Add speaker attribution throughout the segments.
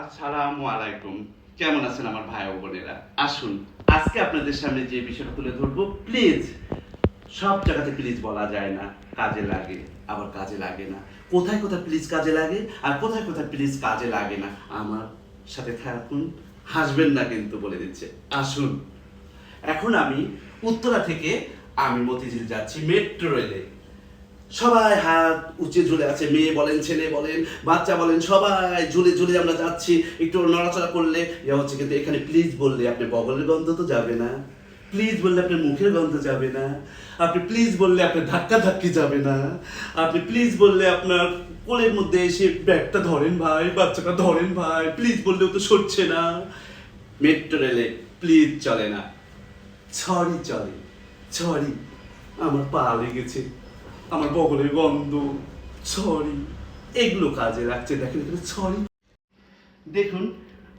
Speaker 1: আসসালামু আলাইকুম। কেমন আছেন আমার ভাই ও বোনেরা? আসুন আজকে আপনাদের সামনে যে বিষয়টা তুলে ধরবো, প্লিজ সব জায়গাতে প্লিজ বলা যায় না, কাজে লাগে আবার কাজে লাগে না। কোথায় কোথায় প্লিজ কাজে লাগে আর কোথায় কোথায় প্লিজ কাজে লাগে না, আমার সাথে থাকুন, হাসবেন না কিন্তু বলে দিচ্ছে। আসুন, এখন আমি উত্তরা থেকে আমি মতিঝিল যাচ্ছি মেট্রো রেলে। সবাই হাত উঁচে ঝুলে আছে, মেয়ে বলেন ছেলে বলেন বাচ্চা বলেন, সবাই ঝুলে ঝুলে আমরা যাচ্ছি। একটু নড়াচড়া করলে ইয়ে হচ্ছে, কিন্তু এখানে প্লিজ বললে আপনার বগলের গন্ধ তো যাবে না, প্লিজ বললে আপনার মুখের গন্ধ যাবে না, আপনি প্লিজ বললে আপনার ধাক্কা ধাক্কি যাবে না, আপনি প্লিজ বললে আপনার কোলের মধ্যে এসে ব্যাগটা ধরেন ভাই, বাচ্চাটা ধরেন ভাই, প্লিজ বললেও তো সরছে না। মেট্রো রেলে প্লিজ চলে না, সরি চলে। সরি, আমার পা লেগেছে, আমার বগলের গন্ধ, সরি, এগুলো কাজে লাগছে। দেখেন এখানে সরি। দেখুন,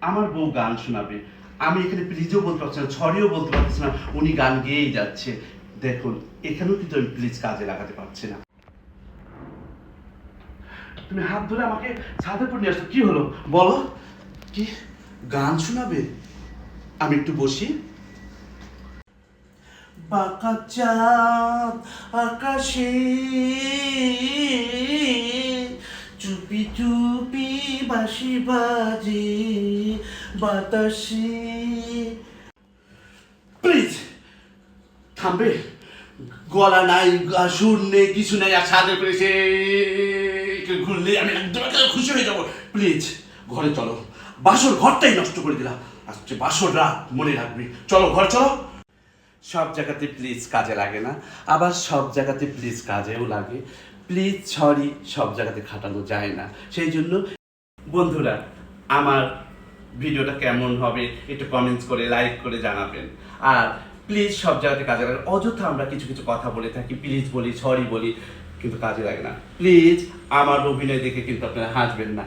Speaker 1: আমার বউ গান শোনাবে, আমি এখানে প্লিজও বলতে পারছি না, সরিও বলতে পারছি না, উনি গান গেয়েই যাচ্ছে। দেখুন, এখানেও কিন্তু আমি প্লিজ কাজে লাগাতে পারছি না। তুমি হাত ধরে আমাকে ছাদের উপর নিয়ে আসছো, কি হলো বলো? কি গান শোনাবে? আমি একটু বসি। বাঁকা চাঁদ আকাশে চুপি চুপি বাঁশি বাজে বাতাসে। প্লিজ থামবে? গলা নাই, সুর নেই, কিছু নেই, আর ছাদের উপরে এসে ঘুরলে আমি একদম খুশি হয়ে যাবো। প্লিজ ঘরে চলো, বাসর ঘরটাই নষ্ট করে দিলাম। আজকে বাসর রাত, মনে রাখবি। চলো ঘরে চলো। সব জায়গাতে প্লিজ কাজে লাগে না, আবার সব জায়গাতে প্লিজ কাজেও লাগে। প্লিজ সরি সব জায়গাতে খাটানো যায় না। সেই জন্য বন্ধুরা, আমার ভিডিওটা কেমন হবে একটু কমেন্টস করে লাইক করে জানাবেন। আর প্লিজ সব জায়গাতে কাজে লাগে। অযথা আমরা কিছু কিছু কথা বলে থাকি, প্লিজ বলি, সরি বলি, কিন্তু কাজে লাগে না। প্লিজ আমার অভিনয় দেখে কিন্তু আপনারা হাসবেন না।